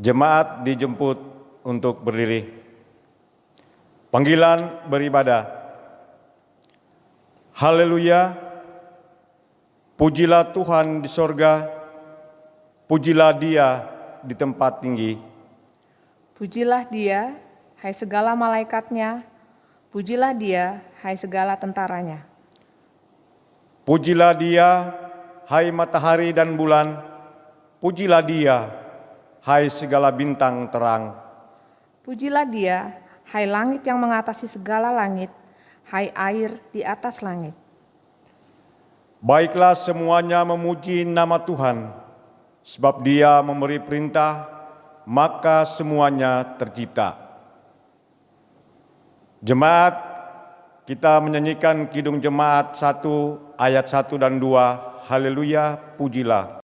Jemaat dijemput untuk berdiri. Panggilan beribadah. Haleluya, pujilah Tuhan di sorga, pujilah Dia di tempat tinggi. Pujilah Dia, hai segala malaikatnya, pujilah Dia, hai segala tentaranya. Pujilah Dia, hai matahari dan bulan, pujilah Dia, hai segala bintang terang. Pujilah Dia, hai langit yang mengatasi segala langit, hai air di atas langit. Baiklah semuanya memuji nama Tuhan, sebab Dia memberi perintah, maka semuanya tercipta. Jemaat, kita menyanyikan Kidung Jemaat 1 ayat 1 dan 2, Haleluya, pujilah.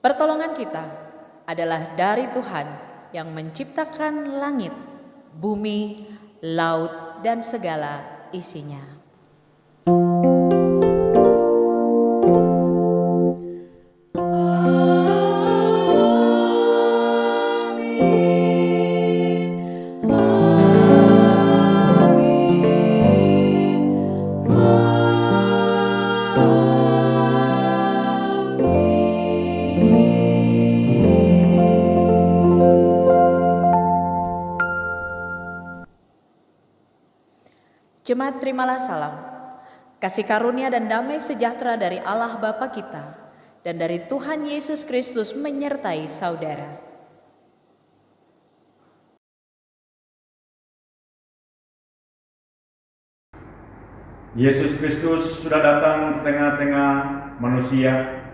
Pertolongan kita adalah dari Tuhan yang menciptakan langit, bumi, laut, dan segala isinya. Jemaat, terimalah salam, kasih karunia dan damai sejahtera dari Allah Bapa kita dan dari Tuhan Yesus Kristus menyertai saudara. Yesus Kristus sudah datang tengah-tengah manusia.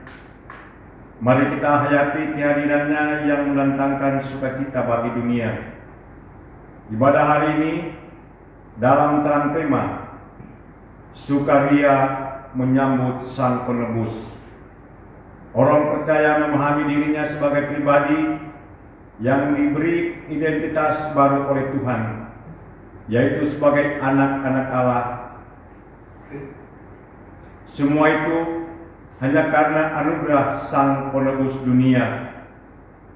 Mari kita hayati kehadirannya yang mendatangkan sukacita bagi dunia. Ibadah hari ini dalam terang tema sukaria menyambut Sang Penebus. Orang percaya memahami dirinya sebagai pribadi yang diberi identitas baru oleh Tuhan, yaitu sebagai anak-anak Allah. Semua itu hanya karena anugerah Sang Penebus dunia,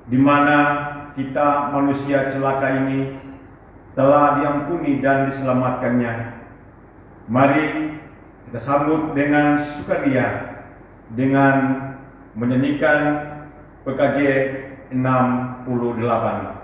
di mana kita manusia celaka ini telah diampuni dan diselamatkannya. Mari kita sambut dengan sukaria dengan menyanyikan PKJ 68.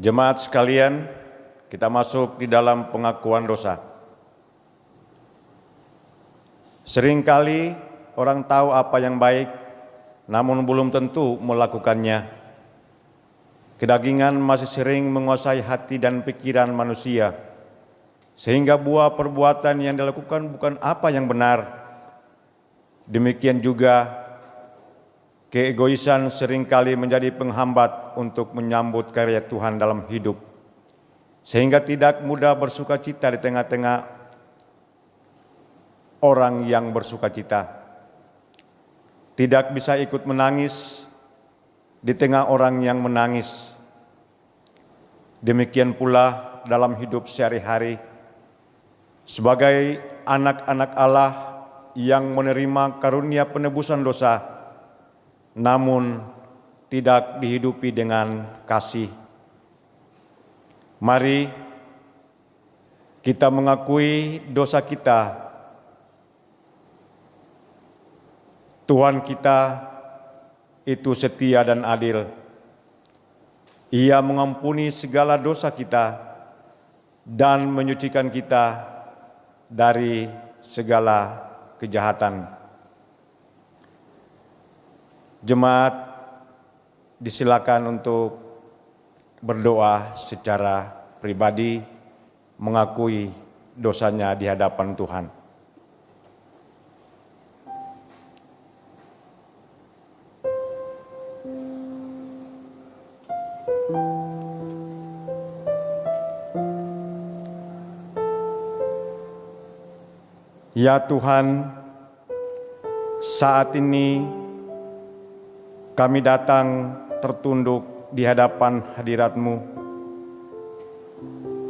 Jemaat sekalian, kita masuk di dalam pengakuan dosa. Seringkali orang tahu apa yang baik, namun belum tentu melakukannya. Kedagingan masih sering menguasai hati dan pikiran manusia, sehingga buah perbuatan yang dilakukan bukan apa yang benar. Demikian juga keegoisan seringkali menjadi penghambat untuk menyambut karya Tuhan dalam hidup, sehingga tidak mudah bersukacita di tengah-tengah orang yang bersukacita. Tidak bisa ikut menangis di tengah orang yang menangis. Demikian pula dalam hidup sehari-hari, sebagai anak-anak Allah yang menerima karunia penebusan dosa, namun tidak dihidupi dengan kasih. Mari kita mengakui dosa kita. Tuhan kita itu setia dan adil. Ia mengampuni segala dosa kita dan menyucikan kita dari segala kejahatan. Jemaat disilakan untuk berdoa secara pribadi, mengakui dosanya di hadapan Tuhan. Ya Tuhan, saat ini kami datang tertunduk di hadapan hadirat-Mu.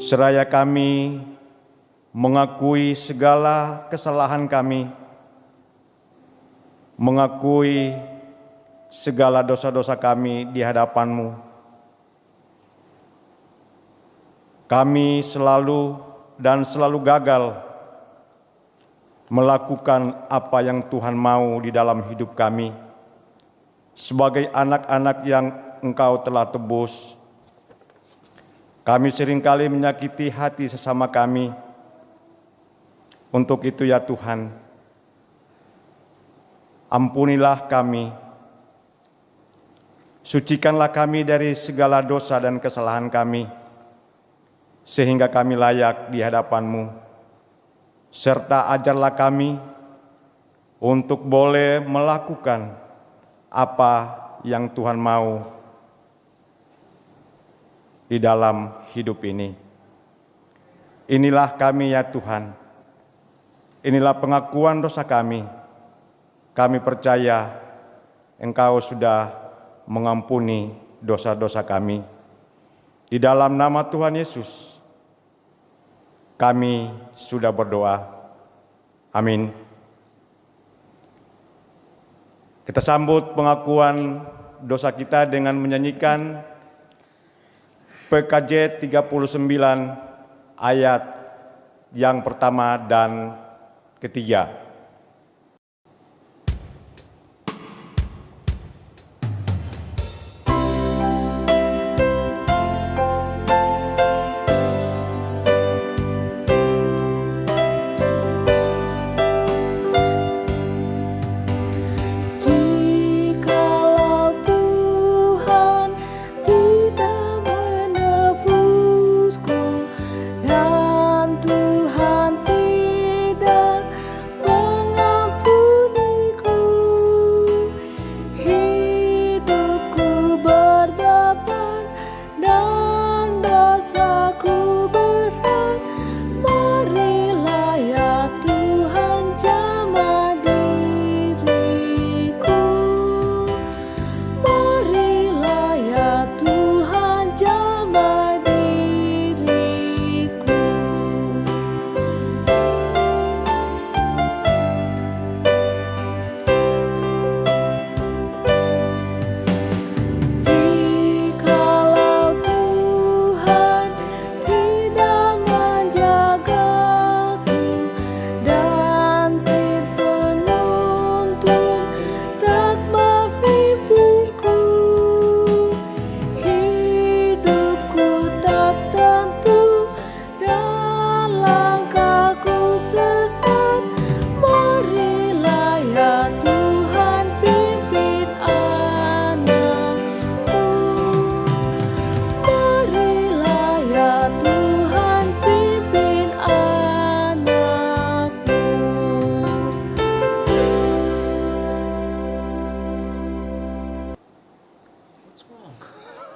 Seraya kami mengakui segala kesalahan kami, mengakui segala dosa-dosa kami di hadapan-Mu. Kami selalu gagal melakukan apa yang Tuhan mau di dalam hidup kami. Sebagai anak-anak yang Engkau telah tebus, kami seringkali menyakiti hati sesama kami. Untuk itu ya Tuhan, ampunilah kami, sucikanlah kami dari segala dosa dan kesalahan kami, sehingga kami layak di hadapan-Mu. Serta ajarlah kami untuk boleh melakukan apa yang Tuhan mau di dalam hidup ini. Inilah kami ya Tuhan, inilah pengakuan dosa kami. Kami percaya Engkau sudah mengampuni dosa-dosa kami. Di dalam nama Tuhan Yesus, kami sudah berdoa. Amin. Kita sambut pengakuan dosa kita dengan menyanyikan PKJ 39 ayat yang pertama dan ketiga.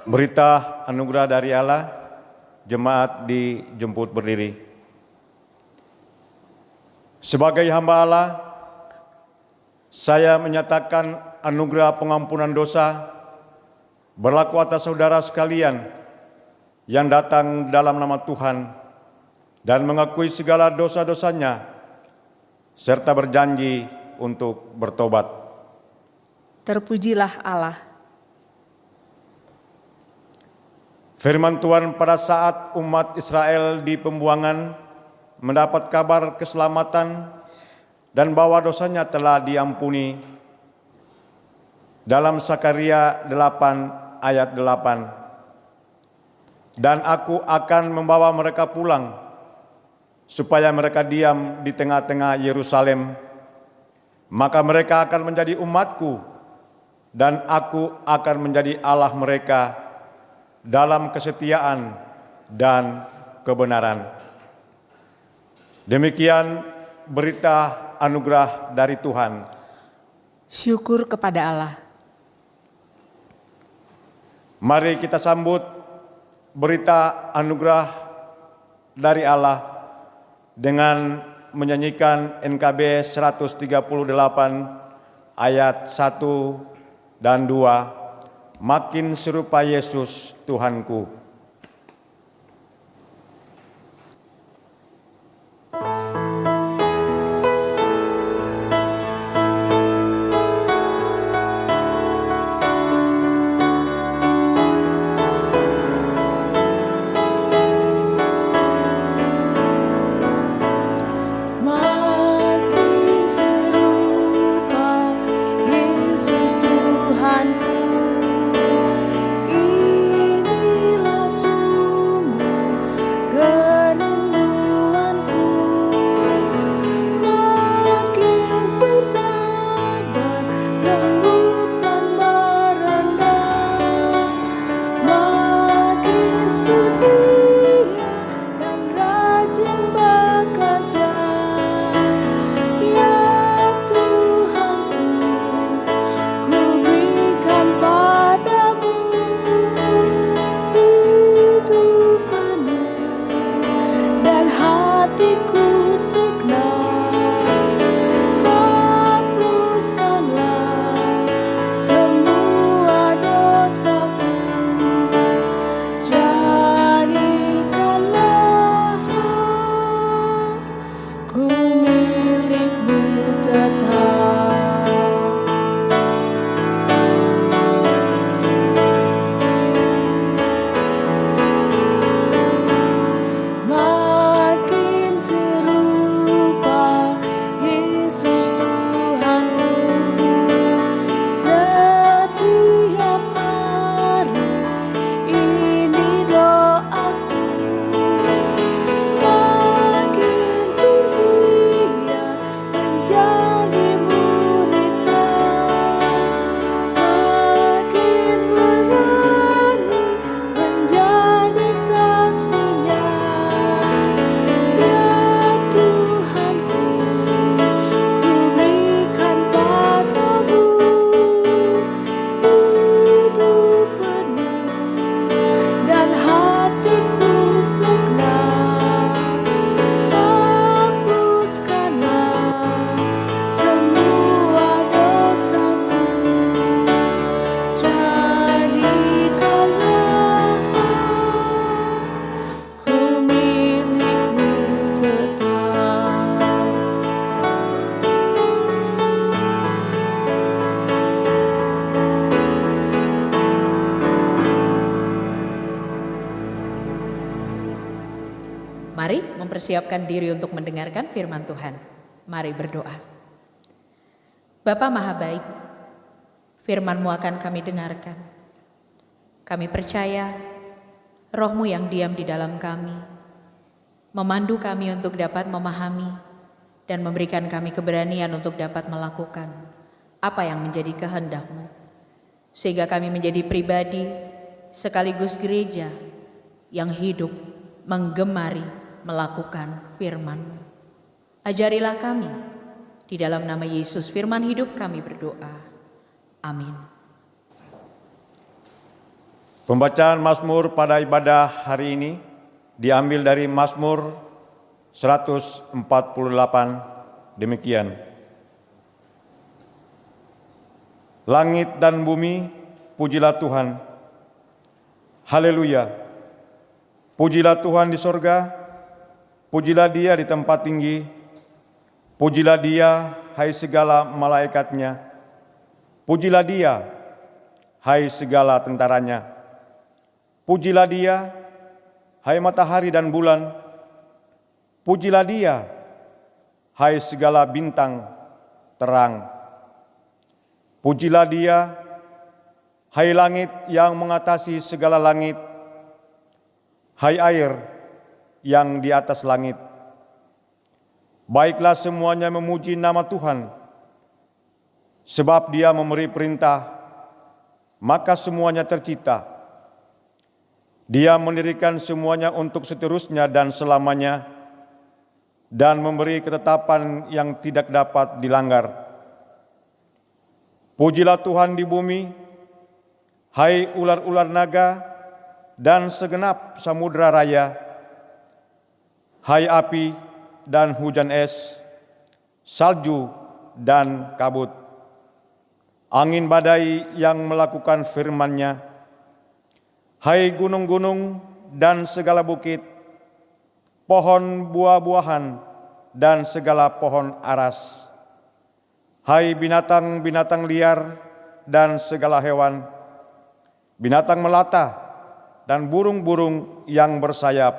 Berita anugerah dari Allah, jemaat dijemput berdiri. Sebagai hamba Allah, saya menyatakan anugerah pengampunan dosa berlaku atas saudara sekalian yang datang dalam nama Tuhan dan mengakui segala dosa-dosanya serta berjanji untuk bertobat. Terpujilah Allah. Firman Tuhan, pada saat umat Israel di pembuangan mendapat kabar keselamatan dan bahwa dosanya telah diampuni. Dalam Sakaria 8 ayat 8. Dan aku akan membawa mereka pulang, supaya mereka diam di tengah-tengah Yerusalem. Maka mereka akan menjadi umatku, dan aku akan menjadi Allah mereka dalam kesetiaan dan kebenaran. Demikian berita anugerah dari Tuhan. Syukur kepada Allah. Mari kita sambut berita anugerah dari Allah dengan menyanyikan NKB 138 ayat 1 dan 2, Makin Serupa Yesus Tuhanku. Mari mempersiapkan diri untuk mendengarkan firman Tuhan. Mari berdoa. Bapa Maha Baik, firman-Mu akan kami dengarkan. Kami percaya Roh-Mu yang diam di dalam kami, memandu kami untuk dapat memahami dan memberikan kami keberanian untuk dapat melakukan apa yang menjadi kehendak-Mu. Sehingga kami menjadi pribadi sekaligus gereja yang hidup, menggemari, melakukan firman-Mu. Ajarilah kami, di dalam nama Yesus firman hidup kami berdoa. Amin. Pembacaan Mazmur pada ibadah hari ini diambil dari Mazmur 148, demikian. Langit dan bumi, pujilah Tuhan. Haleluya. Pujilah Tuhan di sorga, pujilah Dia di tempat tinggi, pujilah Dia, hai segala malaikatnya, pujilah Dia, hai segala tentaranya, pujilah Dia, hai matahari dan bulan, pujilah Dia, hai segala bintang terang, pujilah Dia, hai langit yang mengatasi segala langit, hai air yang di atas langit. Baiklah semuanya memuji nama Tuhan, sebab Dia memberi perintah, maka semuanya tercipta. Dia mendirikan semuanya untuk seterusnya dan selamanya, dan memberi ketetapan yang tidak dapat dilanggar. Pujilah Tuhan di bumi, hai ular-ular naga, dan segenap samudra raya, hai api dan hujan es, salju dan kabut, angin badai yang melakukan firman-Nya, hai gunung-gunung dan segala bukit, pohon buah-buahan dan segala pohon aras, hai binatang-binatang liar dan segala hewan, binatang melata dan burung-burung yang bersayap,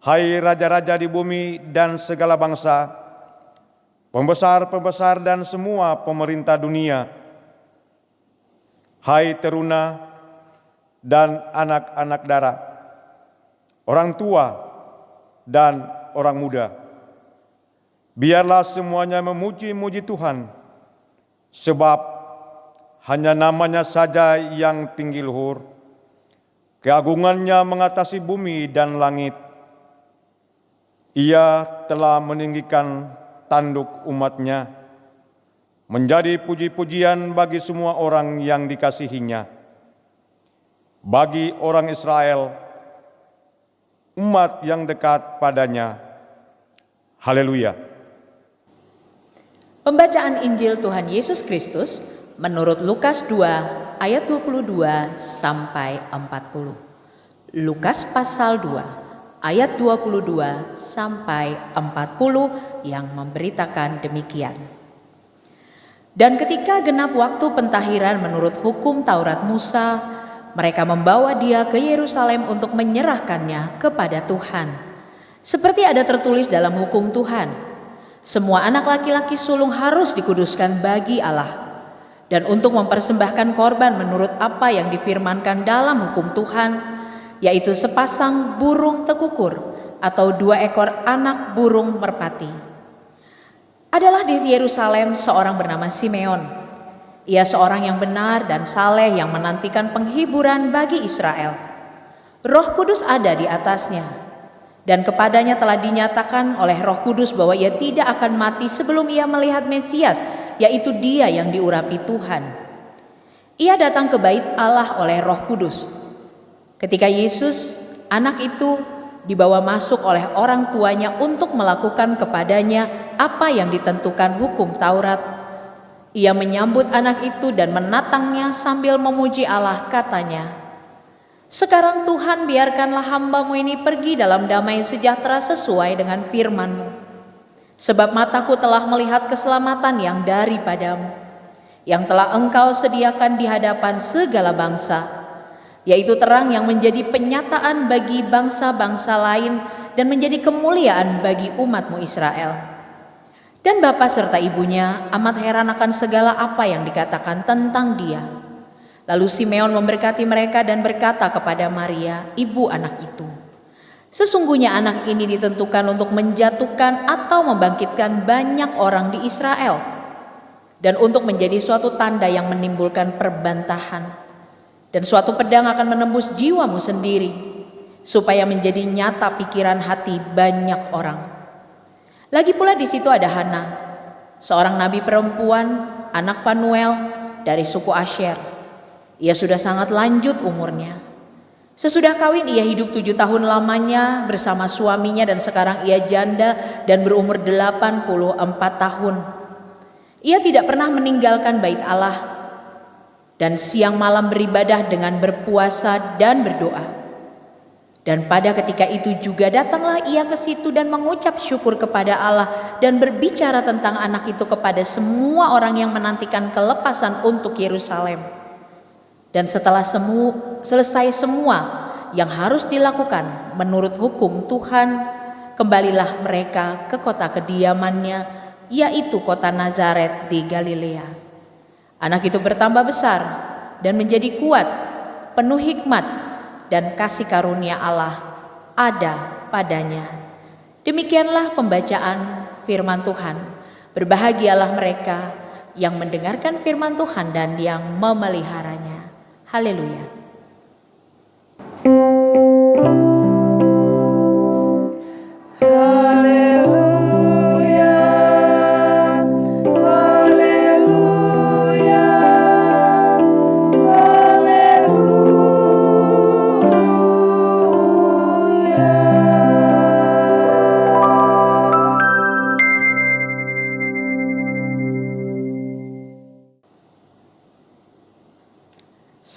hai raja-raja di bumi dan segala bangsa, pembesar-pembesar dan semua pemerintah dunia, hai teruna dan anak-anak dara, orang tua dan orang muda, biarlah semuanya memuji-muji Tuhan, sebab hanya namanya saja yang tinggi luhur, keagungannya mengatasi bumi dan langit. Ia telah meninggikan tanduk umat-Nya, menjadi puji-pujian bagi semua orang yang dikasihi-Nya. Bagi orang Israel, umat yang dekat padanya. Haleluya. Pembacaan Injil Tuhan Yesus Kristus menurut Lukas 2 ayat 22 sampai 40. Lukas pasal 2 ayat 22 sampai 40 yang memberitakan demikian. Dan ketika genap waktu pentahiran menurut hukum Taurat Musa, mereka membawa dia ke Yerusalem untuk menyerahkannya kepada Tuhan. Seperti ada tertulis dalam hukum Tuhan, semua anak laki-laki sulung harus dikuduskan bagi Allah. Dan untuk mempersembahkan korban menurut apa yang difirmankan dalam hukum Tuhan, yaitu sepasang burung tekukur atau 2 ekor anak burung merpati. Adalah di Yerusalem seorang bernama Simeon. Ia seorang yang benar dan saleh yang menantikan penghiburan bagi Israel. Roh Kudus ada di atasnya, dan kepadanya telah dinyatakan oleh Roh Kudus bahwa ia tidak akan mati sebelum ia melihat Mesias, yaitu Dia yang diurapi Tuhan. Ia datang ke bait Allah oleh Roh Kudus. Ketika Yesus, anak itu, dibawa masuk oleh orang tuanya untuk melakukan kepadanya apa yang ditentukan hukum Taurat, ia menyambut anak itu dan menatangnya sambil memuji Allah, katanya, "Sekarang Tuhan, biarkanlah hamba-Mu ini pergi dalam damai sejahtera sesuai dengan firman-Mu. Sebab mataku telah melihat keselamatan yang daripadamu, yang telah Engkau sediakan di hadapan segala bangsa, yaitu terang yang menjadi penyataan bagi bangsa-bangsa lain dan menjadi kemuliaan bagi umat-Mu Israel." Dan bapa serta ibunya amat heran akan segala apa yang dikatakan tentang dia. Lalu Simeon memberkati mereka dan berkata kepada Maria, ibu anak itu, "Sesungguhnya anak ini ditentukan untuk menjatuhkan atau membangkitkan banyak orang di Israel, dan untuk menjadi suatu tanda yang menimbulkan perbantahan, dan suatu pedang akan menembus jiwamu sendiri, supaya menjadi nyata pikiran hati banyak orang." Lagi pula di situ ada Hana, seorang nabi perempuan, anak Fanuel dari suku Asher. Ia sudah sangat lanjut umurnya. Sesudah kawin ia hidup 7 tahun lamanya bersama suaminya, dan sekarang ia janda dan berumur 84 tahun. Ia tidak pernah meninggalkan bait Allah dan siang malam beribadah dengan berpuasa dan berdoa. Dan pada ketika itu juga datanglah ia ke situ dan mengucap syukur kepada Allah dan berbicara tentang anak itu kepada semua orang yang menantikan kelepasan untuk Yerusalem. Dan setelah selesai semua yang harus dilakukan menurut hukum Tuhan, kembalilah mereka ke kota kediamannya, yaitu kota Nazaret di Galilea. Anak itu bertambah besar dan menjadi kuat, penuh hikmat, dan kasih karunia Allah ada padanya. Demikianlah pembacaan firman Tuhan. Berbahagialah mereka yang mendengarkan firman Tuhan dan yang memeliharanya. Haleluya.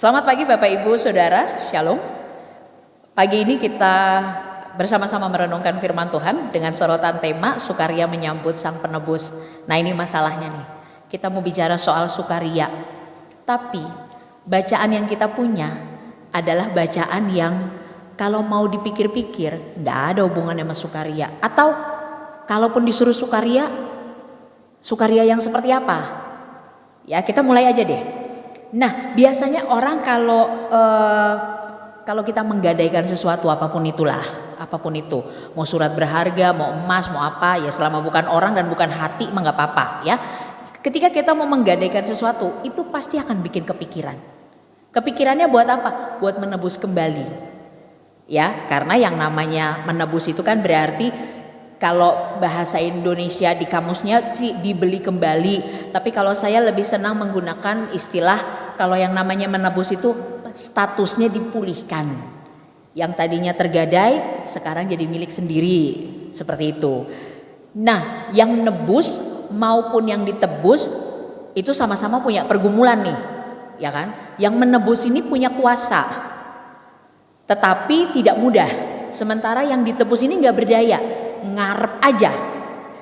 Selamat pagi Bapak Ibu Saudara, Shalom. Pagi ini kita bersama-sama merenungkan firman Tuhan dengan sorotan tema sukaria menyambut Sang Penebus. Nah, ini masalahnya nih. Kita mau bicara soal sukaria. Tapi bacaan yang kita punya adalah bacaan yang kalau mau dipikir-pikir nggak ada hubungannya sama sukaria. Atau kalaupun disuruh sukaria yang seperti apa? Ya, kita mulai aja deh. Nah, biasanya orang kalau kita menggadaikan sesuatu apapun itulah, apapun itu, mau surat berharga, mau emas, mau apa, ya selama bukan orang dan bukan hati mah nggak apa-apa, ya. Ketika kita mau menggadaikan sesuatu, itu pasti akan bikin kepikiran. Kepikirannya buat apa? Buat menebus kembali. Ya, karena yang namanya menebus itu kan berarti kalau bahasa Indonesia di kamusnya sih dibeli kembali, tapi kalau saya lebih senang menggunakan istilah kalau yang namanya menebus itu statusnya dipulihkan. Yang tadinya tergadai sekarang jadi milik sendiri, seperti itu. Nah, yang nebus maupun yang ditebus itu sama-sama punya pergumulan nih, ya kan? Yang menebus ini punya kuasa, tetapi tidak mudah. Sementara yang ditebus ini nggak berdaya, ngarep aja.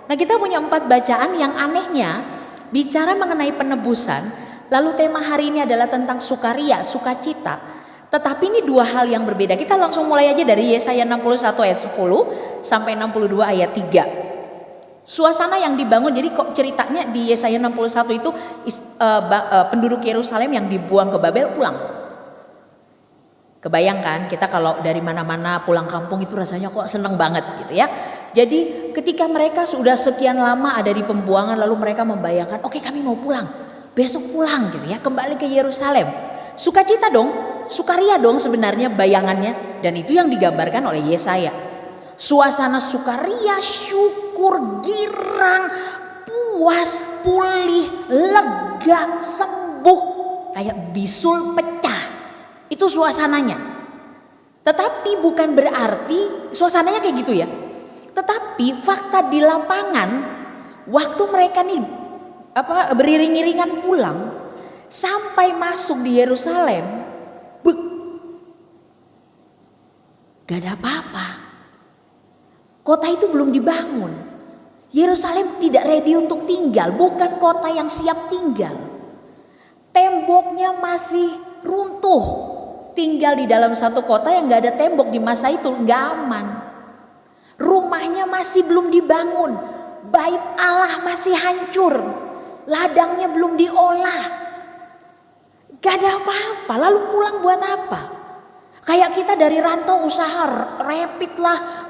Nah, kita punya 4 bacaan yang anehnya bicara mengenai penebusan. Lalu tema hari ini adalah tentang sukaria, sukacita. Tetapi ini 2 hal yang berbeda. Kita langsung mulai aja dari Yesaya 61 ayat 10 sampai 62 ayat 3. Suasana yang dibangun, jadi kok ceritanya di Yesaya 61 itu penduduk Yerusalem yang dibuang ke Babel pulang. Kebayangkan kita kalau dari mana-mana pulang kampung itu rasanya kok seneng banget gitu ya. Jadi ketika mereka sudah sekian lama ada di pembuangan, lalu mereka membayangkan, oke, kami mau pulang, besok pulang gitu ya, kembali ke Yerusalem. Sukacita dong, sukaria dong sebenarnya bayangannya, dan itu yang digambarkan oleh Yesaya. Suasana sukaria, syukur, girang, puas, pulih, lega, sembuh, kayak bisul pecah. Itu suasananya. Tetapi bukan berarti suasananya kayak gitu ya. Tetapi fakta di lapangan, waktu mereka nih beriring-iringan pulang sampai masuk di Yerusalem, gak ada apa-apa. Kota itu belum dibangun. Yerusalem tidak ready untuk tinggal, bukan kota yang siap tinggal. Temboknya masih runtuh. Tinggal di dalam satu kota yang gak ada tembok di masa itu gak aman. Rumahnya masih belum dibangun, bait Allah masih hancur, ladangnya belum diolah, gak ada apa-apa. Lalu pulang buat apa? Kayak kita dari rantau usaha rapid lah,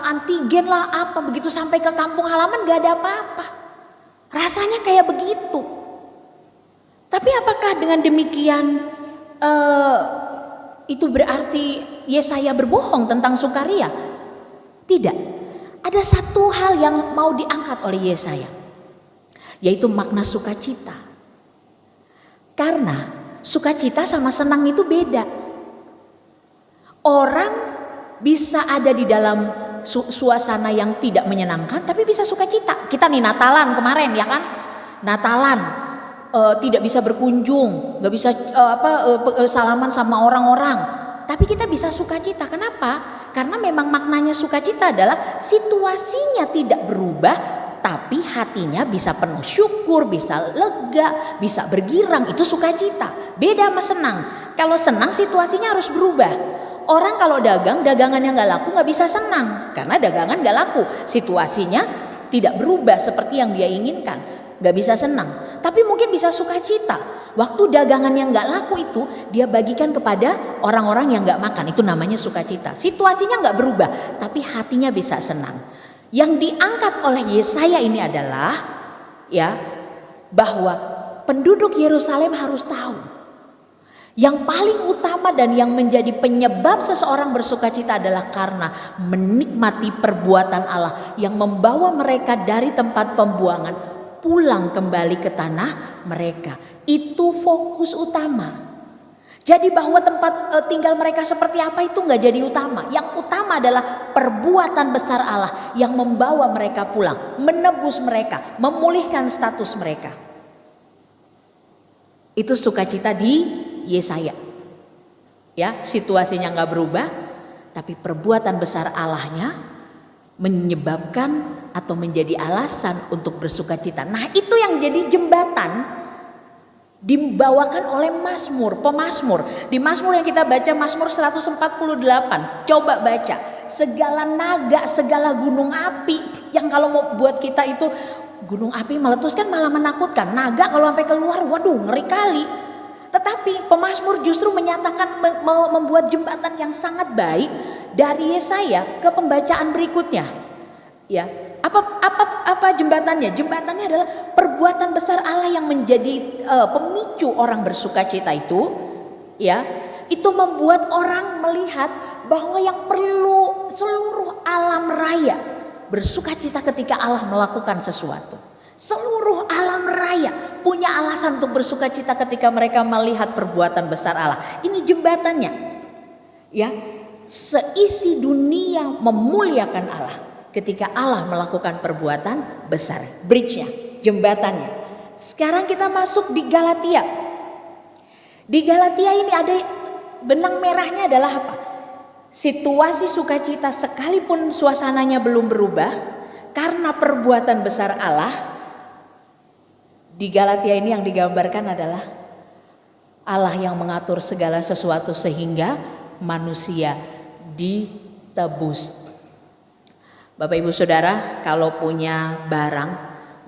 antigen lah, apa begitu sampai ke kampung halaman gak ada apa-apa. Rasanya kayak begitu. Tapi apakah dengan demikian itu berarti Yesaya berbohong tentang sukaria? Tidak. Ada satu hal yang mau diangkat oleh Yesaya, yaitu makna sukacita. Karena sukacita sama senang itu beda. Orang bisa ada di dalam suasana yang tidak menyenangkan, tapi bisa sukacita. Kita nih Natalan kemarin ya kan, Natalan tidak bisa berkunjung, nggak bisa salaman sama orang-orang, tapi kita bisa sukacita. Kenapa? Karena memang maknanya sukacita adalah situasinya tidak berubah, tapi hatinya bisa penuh syukur, bisa lega, bisa bergirang. Itu sukacita. Beda sama senang. Kalau senang situasinya harus berubah. Orang kalau dagang, dagangannya nggak laku nggak bisa senang, karena dagangan nggak laku. Situasinya tidak berubah seperti yang dia inginkan, nggak bisa senang. Tapi mungkin bisa sukacita. Waktu dagangan yang nggak laku itu dia bagikan kepada orang-orang yang nggak makan. Itu namanya sukacita. Situasinya nggak berubah, tapi hatinya bisa senang. Yang diangkat oleh Yesaya ini adalah ya bahwa penduduk Yerusalem harus tahu yang paling utama dan yang menjadi penyebab seseorang bersukacita adalah karena menikmati perbuatan Allah yang membawa mereka dari tempat pembuangan pulang kembali ke tanah mereka. Itu fokus utama. Jadi bahwa tempat tinggal mereka seperti apa itu nggak jadi utama. Yang utama adalah perbuatan besar Allah yang membawa mereka pulang, menebus mereka, memulihkan status mereka. Itu sukacita di Yesaya. Ya, situasinya nggak berubah, tapi perbuatan besar Allahnya menyebabkan atau menjadi alasan untuk bersukacita. Nah, itu yang jadi jembatan dibawakan oleh pemazmur. Di Mazmur yang kita baca, Mazmur 148, coba baca. Segala naga, segala gunung api, yang kalau mau buat kita itu gunung api meletus kan malah menakutkan. Naga kalau sampai keluar, waduh ngeri kali. Tetapi pemazmur justru menyatakan membuat jembatan yang sangat baik dari Yesaya ke pembacaan berikutnya. Ya, apa jembatannya? Jembatannya adalah perbuatan besar Allah yang menjadi pemicu orang bersukacita itu. Ya, itu membuat orang melihat bahwa yang perlu seluruh alam raya bersukacita ketika Allah melakukan sesuatu. Seluruh alam raya punya alasan untuk bersukacita ketika mereka melihat perbuatan besar Allah. Ini jembatannya. Ya, seisi dunia memuliakan Allah ketika Allah melakukan perbuatan besar. Bridge-nya, jembatannya. Sekarang kita masuk di Galatia. Di Galatia ini ada benang merahnya adalah apa? Situasi sukacita sekalipun suasananya belum berubah karena perbuatan besar Allah. Di Galatia ini yang digambarkan adalah Allah yang mengatur segala sesuatu sehingga manusia ditebus. Bapak Ibu Saudara, kalau punya barang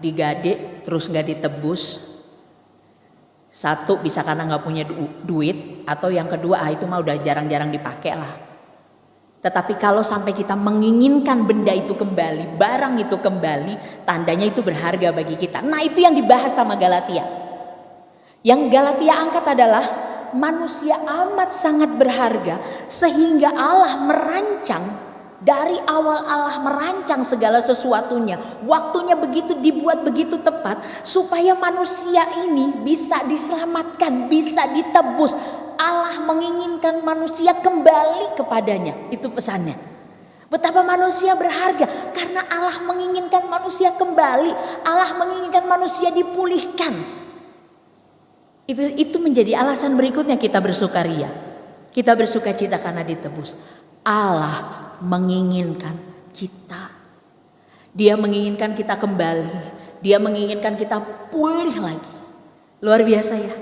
digade terus nggak ditebus, satu bisa karena nggak punya duit, atau yang kedua itu mah udah jarang-jarang dipakai lah. Tetapi kalau sampai kita menginginkan benda itu kembali, barang itu kembali, tandanya itu berharga bagi kita. Nah, itu yang dibahas sama Galatia. Yang Galatia angkat adalah manusia amat sangat berharga sehingga Allah merancang, dari awal Allah merancang segala sesuatunya. Waktunya begitu dibuat begitu tepat supaya manusia ini bisa diselamatkan, bisa ditebus. Allah menginginkan manusia kembali kepadanya. Itu pesannya. Betapa manusia berharga karena Allah menginginkan manusia kembali. Allah menginginkan manusia dipulihkan. Itu menjadi alasan berikutnya kita bersukaria. Kita bersukacita karena ditebus. Allah menginginkan kita. Dia menginginkan kita kembali. Dia menginginkan kita pulih lagi. Luar biasa ya.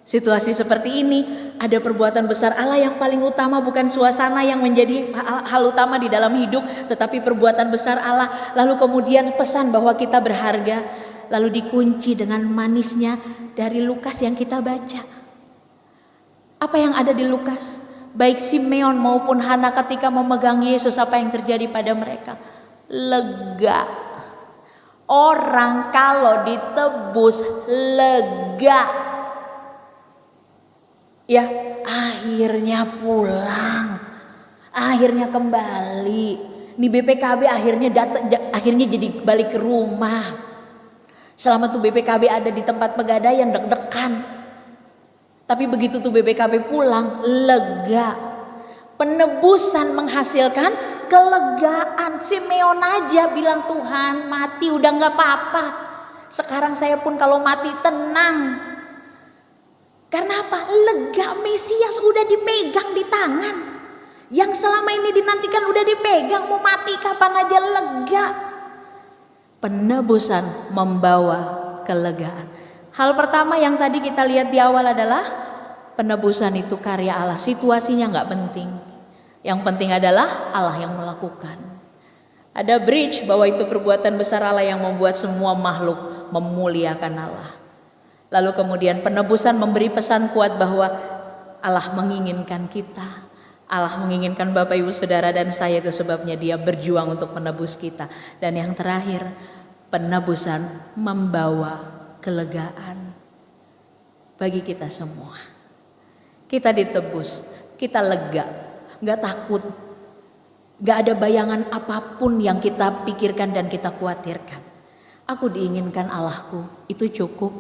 Situasi seperti ini, ada perbuatan besar Allah yang paling utama, bukan suasana yang menjadi hal utama di dalam hidup, tetapi perbuatan besar Allah. Lalu kemudian pesan bahwa kita berharga, lalu dikunci dengan manisnya dari Lukas yang kita baca. Apa yang ada di Lukas? Baik Simeon maupun Hana ketika memegang Yesus, apa yang terjadi pada mereka? Lega. Orang kalau ditebus lega. Ya, akhirnya pulang, akhirnya kembali. Ini BPKB akhirnya jadi balik ke rumah. Selama tuh BPKB ada di tempat pegadaian deg-degan. Tapi begitu tuh BPKB pulang, lega. Penebusan menghasilkan kelegaan. Simeon aja bilang, Tuhan mati udah gak apa-apa. Sekarang saya pun kalau mati tenang. Karena apa? Lega, Mesias udah dipegang di tangan. Yang selama ini dinantikan udah dipegang, mau mati kapan aja lega. Penebusan membawa kelegaan. Hal pertama yang tadi kita lihat di awal adalah penebusan itu karya Allah. Situasinya gak penting. Yang penting adalah Allah yang melakukan. Ada bridge bahwa itu perbuatan besar Allah yang membuat semua makhluk memuliakan Allah. Lalu kemudian penebusan memberi pesan kuat bahwa Allah menginginkan kita. Allah menginginkan Bapak Ibu Saudara dan saya, itu sebabnya Dia berjuang untuk menebus kita. Dan yang terakhir, penebusan membawa kelegaan bagi kita semua. Kita ditebus, kita lega, gak takut, gak ada bayangan apapun yang kita pikirkan dan kita khawatirkan. Aku diinginkan Allahku, itu cukup.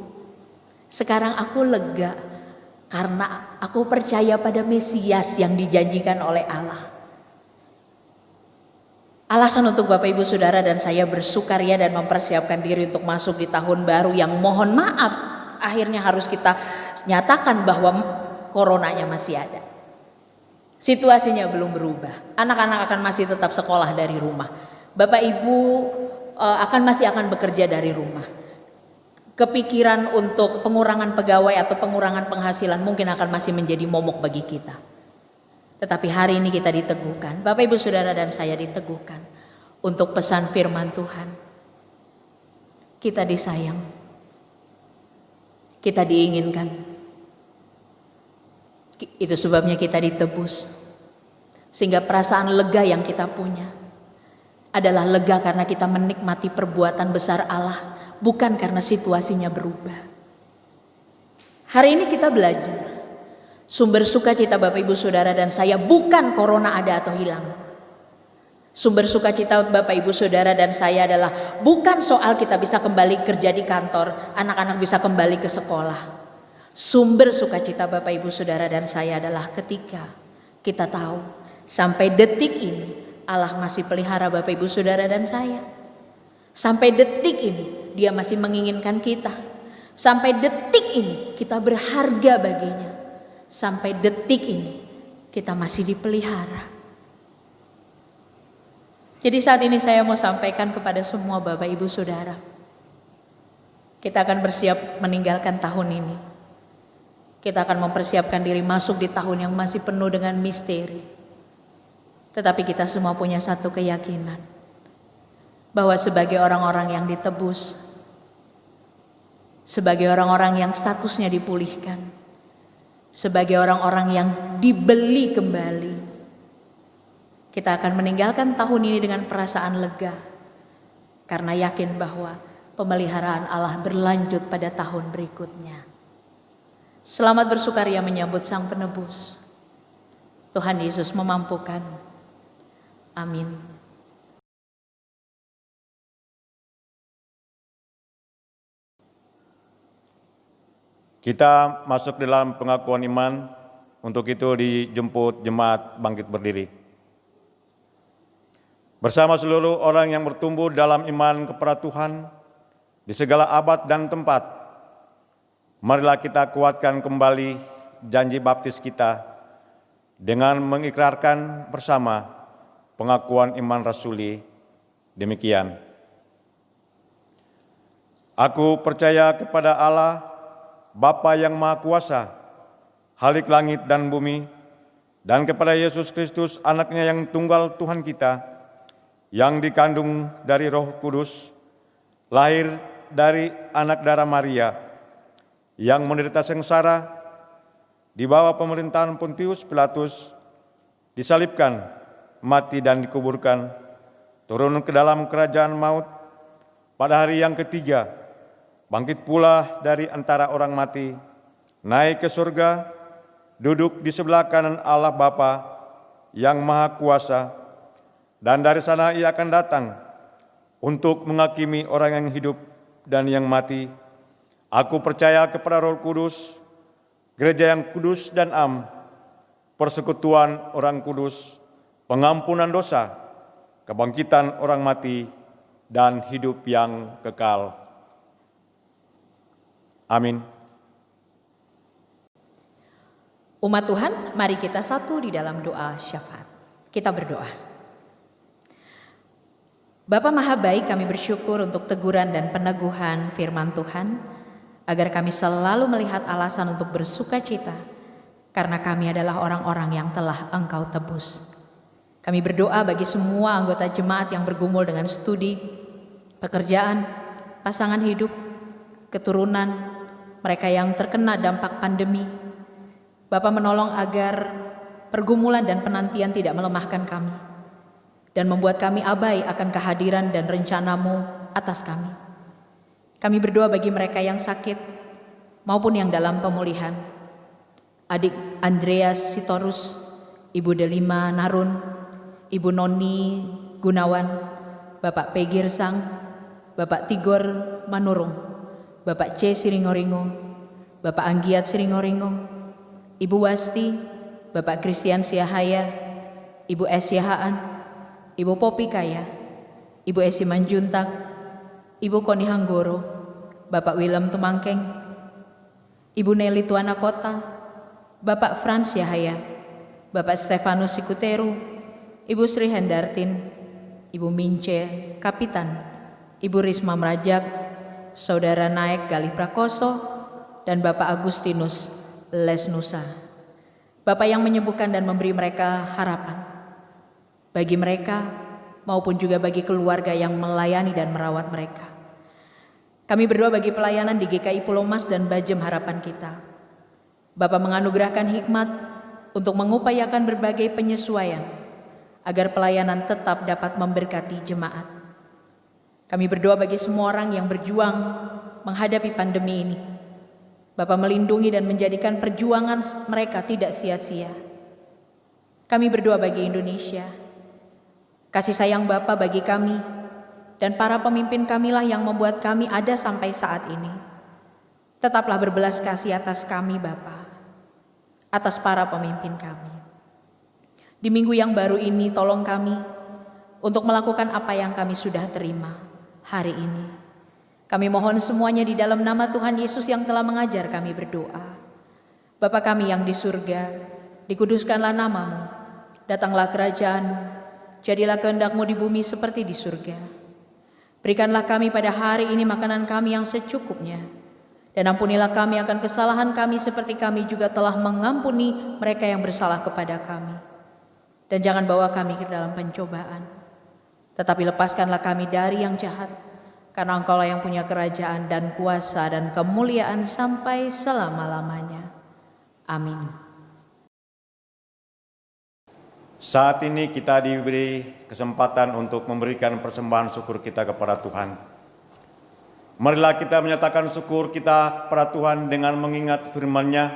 Sekarang aku lega karena aku percaya pada Mesias yang dijanjikan oleh Allah. Alasan untuk Bapak Ibu Saudara dan saya bersukaria dan mempersiapkan diri untuk masuk di tahun baru yang mohon maaf akhirnya harus kita nyatakan bahwa coronanya masih ada. Situasinya belum berubah. Anak-anak akan masih tetap sekolah dari rumah. Bapak Ibu masih akan bekerja dari rumah. Kepikiran untuk pengurangan pegawai atau pengurangan penghasilan mungkin akan masih menjadi momok bagi kita. Tetapi hari ini kita diteguhkan, Bapak Ibu Saudara dan saya diteguhkan untuk pesan firman Tuhan. Kita disayang, kita diinginkan. Itu sebabnya kita ditebus. Sehingga perasaan lega yang kita punya adalah lega karena kita menikmati perbuatan besar Allah, bukan karena situasinya berubah. Hari ini kita belajar sumber sukacita Bapak Ibu Saudara dan saya bukan corona ada atau hilang. Sumber sukacita Bapak Ibu Saudara dan saya adalah bukan soal kita bisa kembali kerja di kantor, anak-anak bisa kembali ke sekolah. Sumber sukacita Bapak Ibu Saudara dan saya adalah ketika kita tahu sampai detik ini Allah masih pelihara Bapak Ibu Saudara dan saya. Sampai detik ini Dia masih menginginkan kita. Sampai detik ini kita berharga baginya. Sampai detik ini kita masih dipelihara. Jadi saat ini saya mau sampaikan kepada semua Bapak Ibu Saudara. Kita akan bersiap meninggalkan tahun ini. Kita akan mempersiapkan diri masuk di tahun yang masih penuh dengan misteri. Tetapi kita semua punya satu keyakinan. Bahwa sebagai orang-orang yang ditebus, sebagai orang-orang yang statusnya dipulihkan, sebagai orang-orang yang dibeli kembali, kita akan meninggalkan tahun ini dengan perasaan lega, karena yakin bahwa pemeliharaan Allah berlanjut pada tahun berikutnya. Selamat bersukaria menyambut Sang Penebus. Tuhan Yesus memampukan. Amin. Kita masuk dalam pengakuan iman, untuk itu dijemput jemaat bangkit berdiri. Bersama seluruh orang yang bertumbuh dalam iman kepada Tuhan di segala abad dan tempat, marilah kita kuatkan kembali janji baptis kita dengan mengikrarkan bersama pengakuan iman rasuli. Demikian. Aku percaya kepada Allah, Bapa yang Maha Kuasa, Khalik langit dan bumi, dan kepada Yesus Kristus, anaknya yang tunggal Tuhan kita, yang dikandung dari Roh Kudus, lahir dari anak darah Maria, yang menderita sengsara, di bawah pemerintahan Pontius Pilatus, disalibkan, mati dan dikuburkan, turun ke dalam kerajaan maut, pada hari yang ketiga, bangkit pula dari antara orang mati, naik ke surga, duduk di sebelah kanan Allah Bapa yang Maha Kuasa, dan dari sana Ia akan datang untuk menghakimi orang yang hidup dan yang mati. Aku percaya kepada Roh Kudus, gereja yang kudus dan am, persekutuan orang kudus, pengampunan dosa, kebangkitan orang mati, dan hidup yang kekal. Amin. Umat Tuhan, mari kita satu di dalam doa syafaat. Kita berdoa. Bapa Maha Baik, kami bersyukur untuk teguran dan peneguhan firman Tuhan, agar kami selalu melihat alasan untuk bersuka cita, karena kami adalah orang-orang yang telah Engkau tebus. Kami berdoa bagi semua anggota jemaat yang bergumul dengan studi, pekerjaan, pasangan hidup, keturunan, mereka yang terkena dampak pandemi. Bapa menolong agar pergumulan dan penantian tidak melemahkan kami, dan membuat kami abai akan kehadiran dan rencana-Mu atas kami. Kami berdoa bagi mereka yang sakit maupun yang dalam pemulihan. Adik Andreas Sitorus, Ibu Delima Narun, Ibu Noni Gunawan, Bapak Pegir Sang, Bapak Tigor Manurung, Bapak C. Siringoringo, Bapak Anggiat Siringoringo, Ibu Wasti, Bapak Christian Siahaya, Ibu S. Yahaan, Ibu Popi Kaya, Ibu Esi Manjuntak, Ibu Koni Hanggoro, Bapak Willem Tumangkeng, Ibu Nelly Tuana Kota, Bapak Frans Yahaya, Bapak Stefanus Sikuteru, Ibu Sri Hendartin, Ibu Mince Kapitan, Ibu Risma Mrajak, Saudara Naek Galih Prakoso, dan Bapak Agustinus Lesnusa. Bapak yang menyembuhkan dan memberi mereka harapan. Bagi mereka maupun juga bagi keluarga yang melayani dan merawat mereka. Kami berdoa bagi pelayanan di GKI Pulau Mas dan Bajem Harapan Kita. Bapak menganugerahkan hikmat untuk mengupayakan berbagai penyesuaian agar pelayanan tetap dapat memberkati jemaat. Kami berdoa bagi semua orang yang berjuang menghadapi pandemi ini. Bapak melindungi dan menjadikan perjuangan mereka tidak sia-sia. Kami berdoa bagi Indonesia. Kasih sayang Bapa bagi kami dan para pemimpin kamilah yang membuat kami ada sampai saat ini. Tetaplah berbelas kasih atas kami Bapa, atas para pemimpin kami. Di minggu yang baru ini tolong kami untuk melakukan apa yang kami sudah terima hari ini. Kami mohon semuanya di dalam nama Tuhan Yesus yang telah mengajar kami berdoa. Bapa kami yang di surga, dikuduskanlah namamu, datanglah kerajaan-Mu. Jadilah kehendak-Mu di bumi seperti di surga. Berikanlah kami pada hari ini makanan kami yang secukupnya. Dan ampunilah kami akan kesalahan kami seperti kami juga telah mengampuni mereka yang bersalah kepada kami. Dan jangan bawa kami ke dalam pencobaan. Tetapi lepaskanlah kami dari yang jahat. Karena Engkau-lah yang punya kerajaan dan kuasa dan kemuliaan sampai selama-lamanya. Amin. Saat ini kita diberi kesempatan untuk memberikan persembahan syukur kita kepada Tuhan. Marilah kita menyatakan syukur kita kepada Tuhan dengan mengingat firman-Nya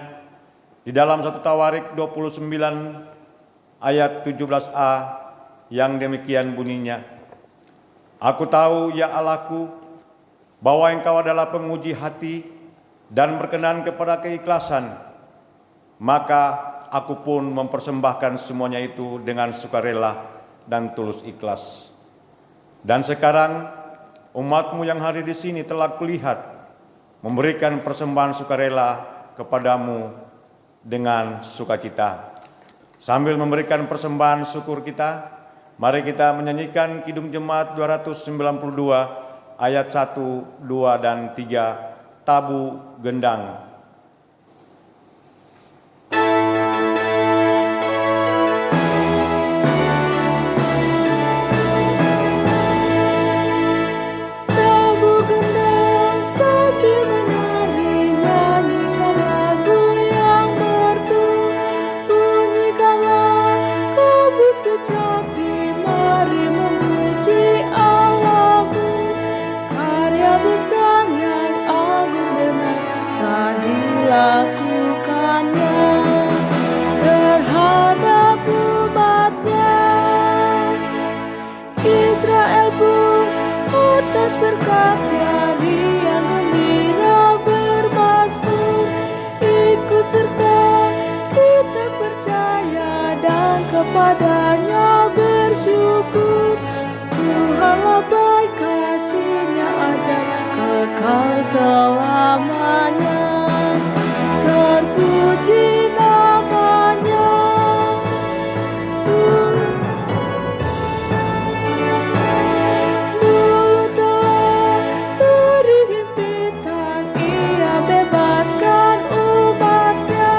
di dalam 1 Tawarik 29 ayat 17a yang demikian bunyinya. Aku tahu ya Allahku bahwa Engkau adalah penguji hati dan berkenan kepada keikhlasan, maka aku pun mempersembahkan semuanya itu dengan sukarela dan tulus ikhlas. Dan sekarang umat-Mu yang hadir di sini telah kulihat memberikan persembahan sukarela kepadamu dengan sukacita. Sambil memberikan persembahan syukur kita, mari kita menyanyikan Kidung Jemaat 292 ayat 1, 2, dan 3, Tabu Gendang. Kepadanya bersyukur, Tuhanlah baik, kasih-Nya ajar kekal selamanya. Terpuji namanya. Dulu telah beri himpitan, Ia bebaskan umat-Nya.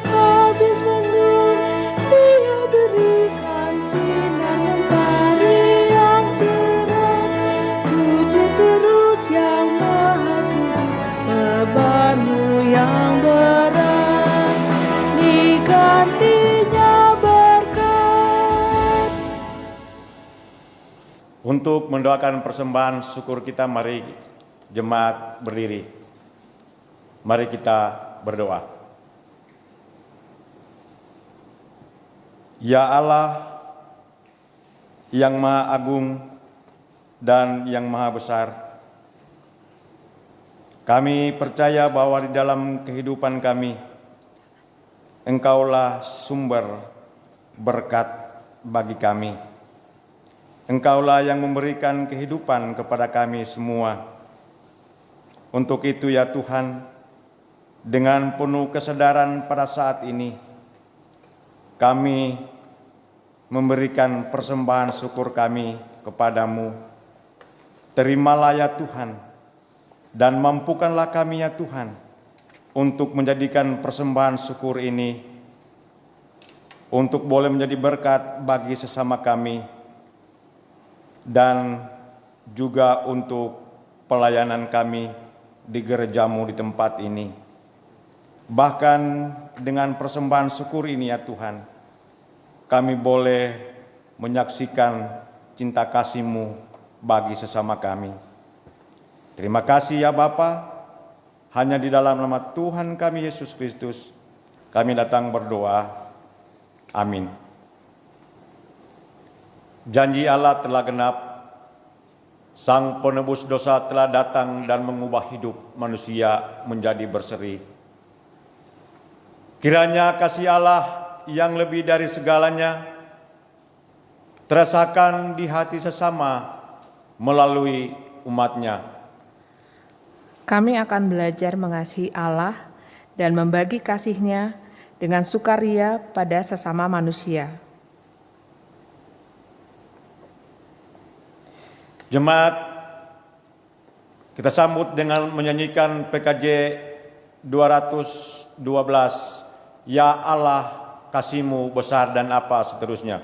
Habis mendung, Ia berikan sinar mentari yang cerah. Puji terus Yang Maha Kudus, beban-Mu yang berat digantinya berkat. Untuk mendoakan persembahan syukur kita, mari jemaat berdiri. Mari kita berdoa. Ya Allah yang Maha Agung dan yang Maha Besar, kami percaya bahwa di dalam kehidupan kami, Engkaulah sumber berkat bagi kami. Engkaulah yang memberikan kehidupan kepada kami semua. Untuk itu ya Tuhan, Dengan penuh kesadaran pada saat ini, kami memberikan persembahan syukur kami kepadamu. Terimalah ya Tuhan, dan mampukanlah kami ya Tuhan, untuk menjadikan persembahan syukur ini, untuk boleh menjadi berkat bagi sesama kami, dan juga untuk pelayanan kami di gerejamu di tempat ini. Bahkan dengan persembahan syukur ini ya Tuhan, kami boleh menyaksikan cinta kasih-Mu bagi sesama kami. Terima kasih ya Bapa, hanya di dalam nama Tuhan kami Yesus Kristus, kami datang berdoa. Amin. Janji Allah telah genap, Sang penebus dosa telah datang dan mengubah hidup manusia menjadi berseri. Kiranya kasih Allah yang lebih dari segalanya terasakan di hati sesama melalui umat-Nya. Kami akan belajar mengasihi Allah dan membagi kasih-Nya dengan sukaria pada sesama manusia. Jemaat, kita sambut dengan menyanyikan PKJ 212, Ya Allah, kasih-Mu besar dan apa seterusnya.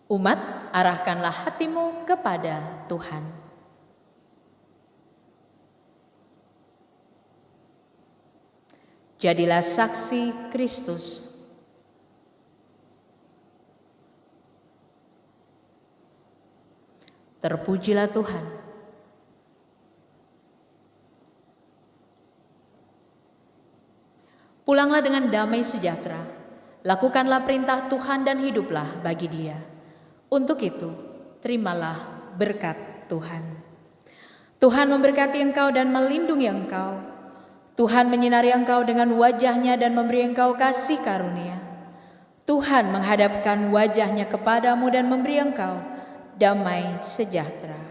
Umat, arahkanlah hatimu kepada Tuhan. Jadilah saksi Kristus. Terpujilah Tuhan. Pulanglah dengan damai sejahtera. Lakukanlah perintah Tuhan dan hiduplah bagi Dia. Untuk itu, terimalah berkat Tuhan. Tuhan memberkati engkau dan melindungi engkau. Tuhan menyinari engkau dengan wajah-Nya dan memberi engkau kasih karunia. Tuhan menghadapkan wajah-Nya kepadamu dan memberi engkau damai sejahtera.